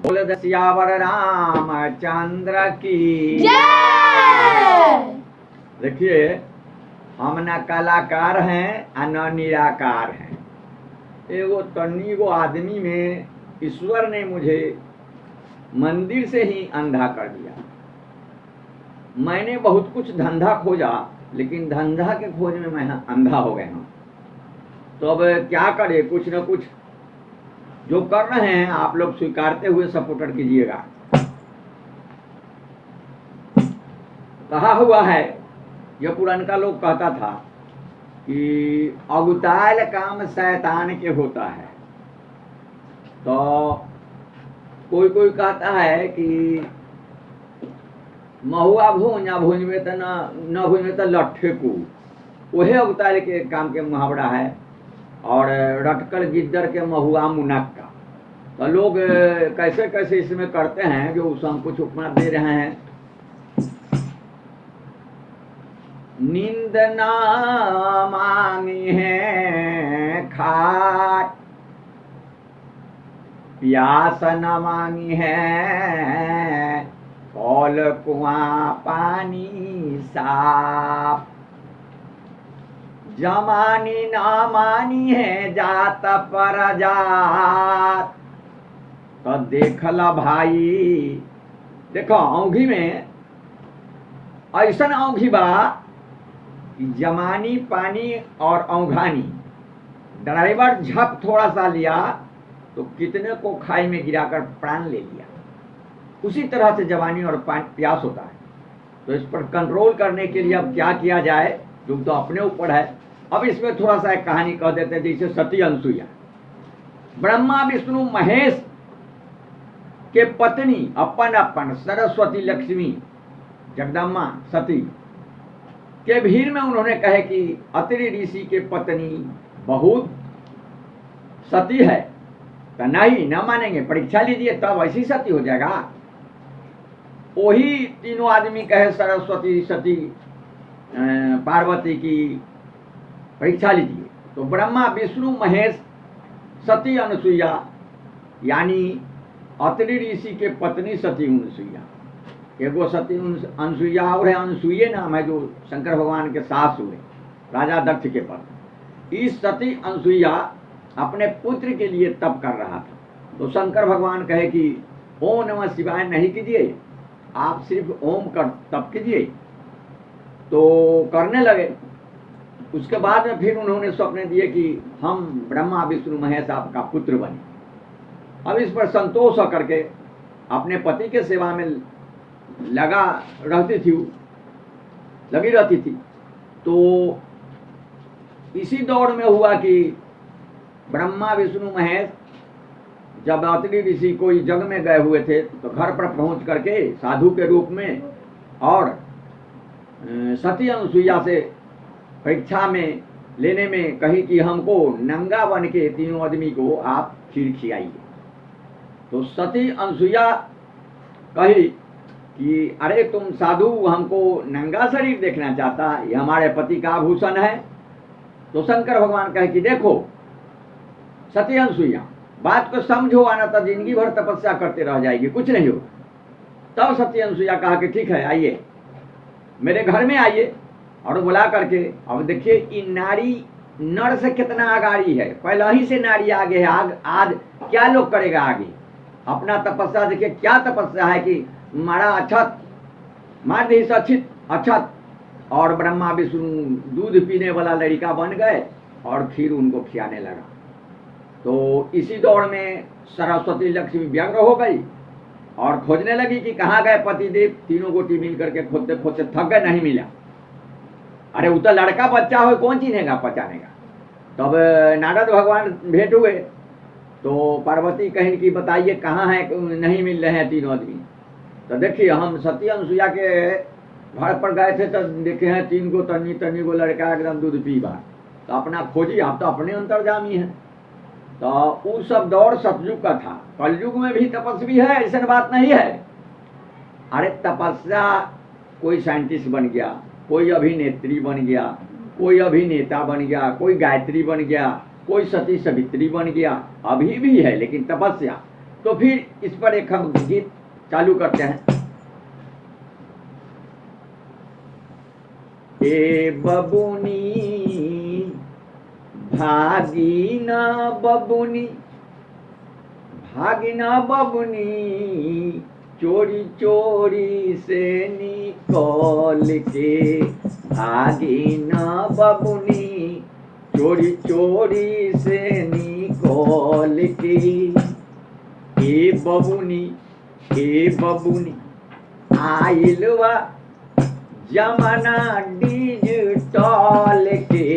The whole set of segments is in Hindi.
बोल सियावर रामचंद्र की जय। देखिए, हम न कलाकार हैं और न निराकार हैं। एगो तन्नी गो आदमी में ईश्वर ने मुझे मंदिर से ही अंधा कर दिया। मैंने बहुत कुछ धंधा खोजा, लेकिन धंधा के खोज में मैं अंधा हो गया हूँ। तो अब क्या करे, कुछ न कुछ जो कर रहे हैं आप लोग स्वीकारते हुए सपोर्टर कीजिएगा। कहा हुआ है, यह पुरानका लोग कहता था कि अगुताल काम शैतान के होता है। तो कोई कोई कहता है कि महुआ भूंज आ भूंज में तो न भूंज में तो लट्ठे को, वही अगुताल के काम के मुहावरा है। और रटकर गिद्दर के महुआ मुनक्का। तो लोग कैसे कैसे इसमें करते हैं, जो हम कुछ उपमा दे रहे हैं। नींद ना मांगी है खाट, प्यास न मांगी है कौल कुआं पानी साफ, जमानी ना मानी है जात पर जात। तो देख ला भाई, देखो औंधी में ऐसा औंधी बा कि जमानी पानी और औंघानी। ड्राइवर झप थोड़ा सा लिया तो कितने को खाई में गिराकर प्राण ले लिया। उसी तरह से जवानी और प्यास होता है। तो इस पर कंट्रोल करने के लिए अब क्या किया जाए, जो तो अपने ऊपर है। अब इसमें थोड़ा सा एक कहानी कह देते हैं, जैसे सती अनसुईया। ब्रह्मा विष्णु महेश के पत्नी अपन सरस्वती लक्ष्मी जगदम्मा सती के भीड़ में उन्होंने कहे कि अत्रि ऋषि के पत्नी बहुत सती है। तो नहीं, न मानेंगे, परीक्षा लीजिए तब ऐसी सती हो जाएगा। वही तीनों आदमी कहे सरस्वती सती पार्वती की परीक्षा लीजिए। तो ब्रह्मा विष्णु महेश सती अनसुईया, यानी अत्रि ऋषि के पत्नी सती अनसुईया। एगो सती अनसुईया और है, अनसुईये नाम है, जो शंकर भगवान के सास हुए राजा दक्ष के पत्नी। इस सती अनसुईया अपने पुत्र के लिए तप कर रहा था। तो शंकर भगवान कहे कि ओम नमः शिवाय नहीं कीजिए, आप सिर्फ ओम कर तप कीजिए। तो करने लगे। उसके बाद में फिर उन्होंने स्वप्न दिए कि हम ब्रह्मा विष्णु महेश आपका पुत्र बने। अब इस पर संतोष होकर के अपने पति के सेवा में लगी रहती थी। तो इसी दौर में हुआ कि ब्रह्मा विष्णु महेश जब अत्रि ऋषि कोई जग में गए हुए थे, तो घर पर पहुंच करके साधु के रूप में और सती अनसुईया से परीक्षा में लेने में कही कि हमको नंगा बन के तीनों आदमी को आप खीर खिलाइए। तो सती अनसुईया कही कि अरे तुम साधु हमको नंगा शरीर देखना चाहता, ये हमारे पति का आभूषण है। तो शंकर भगवान कहे कि देखो सती अनसुईया, बात को समझो, आना तो जिंदगी भर तपस्या करते रह जाएगी, कुछ नहीं होगा। तब सती अनसुईया कहा कि ठीक है, आइए मेरे घर में आइए। और बुला करके, अब देखिए ये नारी नर से कितना आगाड़ी है, पहले ही से नारी आगे है। आज क्या लोग करेगा आगे अपना तपस्या। देखिए क्या तपस्या है कि मारा अछत, मार दी सचित अछत, और ब्रह्मा विष्णु दूध पीने वाला लड़का बन गए और खीर उनको खिलाने लगा। तो इसी दौड़ में सरस्वती लक्ष्मी व्यग्र हो गई और खोजने लगी कि कहाँ गए पतिदेव। तीनों गोटी मिल करके खोदते खोदते थक गए, नहीं मिला। अरे वो तो लड़का बच्चा हो, कौन चिन्हेगा पहचानेगा। तब नारद भगवान भेंट हुए। तो पार्वती कहीं कि बताइए कहाँ है, नहीं मिल रहे हैं तीनों आदमी। तो देखिए हम सती अनसुईया के घर पर गए थे, तो देखे हैं तीन गो तन्नी गो लड़का एकदम दूध पी बा। तो अपना खोजी, आप तो अपने अंतर्जामी हैं। तो वो सब दौर सतयुग का था। कलयुग में भी तपस्वी है, ऐसा बात नहीं है। अरे तपस्या, कोई साइंटिस्ट बन गया, कोई अभिनेत्री बन गया, कोई अभिनेता बन गया, कोई गायत्री बन गया, कोई सती सवित्री बन गया, अभी भी है। लेकिन तपस्या तो फिर इस पर एक हम गीत चालू करते हैं। ए बबुनी भागिना बबुनी, भागिना बबुनी, चोरी चोरी से निकल के, भागिना बबुनी, चोरी चोरी से निकल के। ए बबुनी आइलवा जमाना डिजिटल के,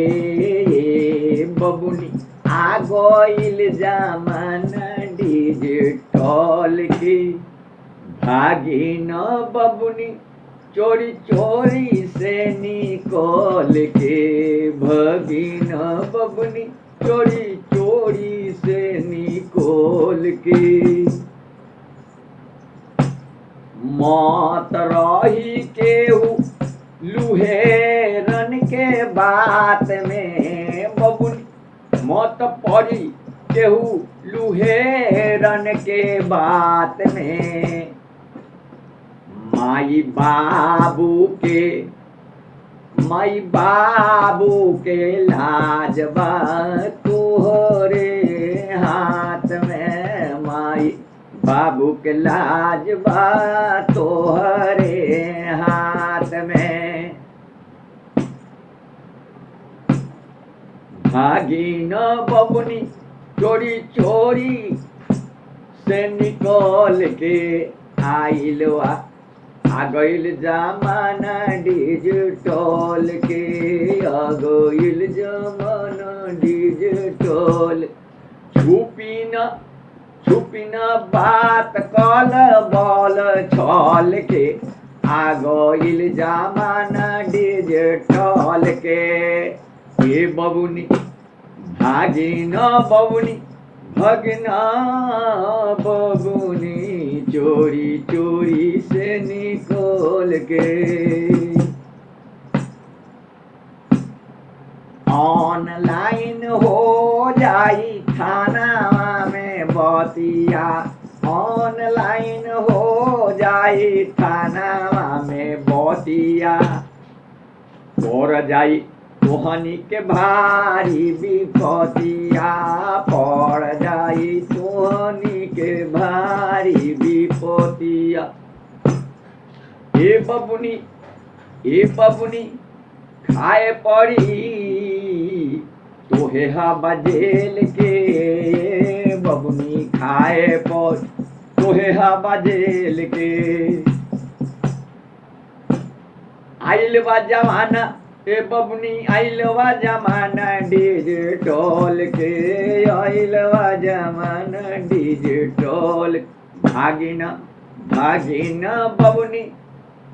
बबुनी आ गइल जमाना डिजिटल के। भागिना बबुनी चोरी चोरी से निकल के, भागिना बबुनी चोरी चोरी से निकल के। मौत रही केहू लुहेरन के बात में, बबुनी मौत पड़ी केहू लुहेरन के बात में। माई बाबू के लाजबा तोहरे हाथ में, माई बाबू के लाजबा तोहरे हाथ में। भागिना बबुनी चोरी चोरी से निकल के, आइलवा आ गइल जमाना डिजिटल के, आ गइल जमाना डिजिटल। छुपी न बात कल बल छल के, आ गइल जमाना डिजिटल के। ए बबुनी भागिना बबुनी, भागिना बबुनी, चोरी चोरी से निकल के। ऑनलाइन हो जाई थाना में बतिया, ऑनलाइन हो जाई थाना में बतिया। पड़ जाई तोहनी के भारी विपतिया, पड़ जाई तोहनी के भारी विपतिया। ए बबुनी खाए पड़ी तोहे हवा जेल के, बबुनी खाए पड़ी तोहे हवा जेल के। आइलवा जमाना ए बबुनी, आइलवा जमाना डिजिटल के, आइलवा जमाना डिजिटल। भागिना बबुनी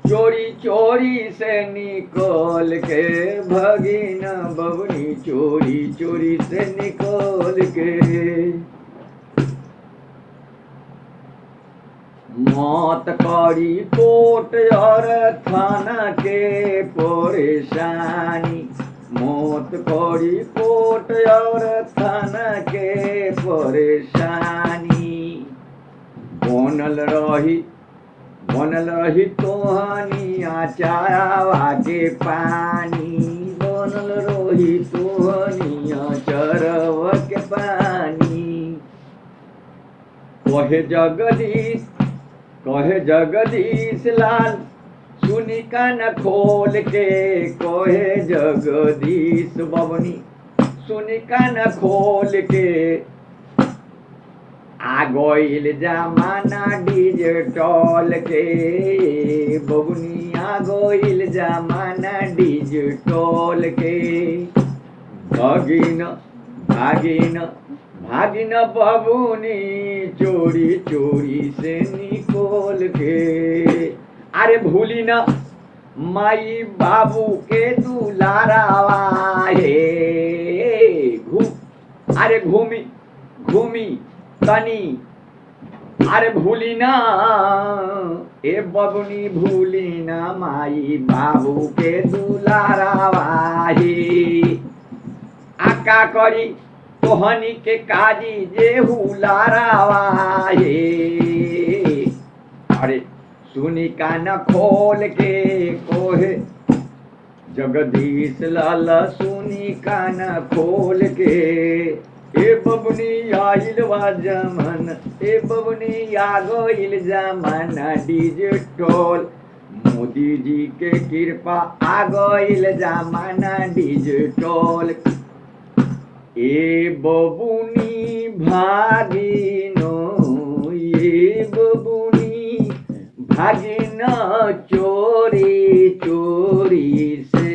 चोरी चोरी से निकल के, भागिना बबुनी चोरी चोरी से निकल के। मौत करी कोर्ट और थाना के परेशानी, मौत करी कोर्ट और थाना के परेशानी। बनल रही तोहनी आचारवा के पानी, बनल रही तोहनी आचारवा के पानी। कहे जगदीश लाल सुनी कान खोल के, कहे जगदीश बबुनी सुनी कान खोल के। आ गइल जमाना डिजिटल के, बबुनी आ गइल जमाना डिजिटल के। भागिना बबुनी चोरी चोरी से निकल के। अरे भूली न माई बाबू के दुलारावा हे, अरे घूमी तनी, अरे भूली ना ए बबुनी, भूली ना माई बाबू के दुलारावा हे। आका करी तोहनी के काजी जे हुलारावाए। अरे सुनी कान खोल के कोहे जगदीश लाल सुनी कान खोल के। ए बबनी आइल बा जमन, ए बबनी आ गइल जमाना डिजिटल। मोदी जी के कृपा आ गइल जमाना डिजिटल। ए बबुनी भागिनो, ए बबुनी भागिनो चोरी चोरी से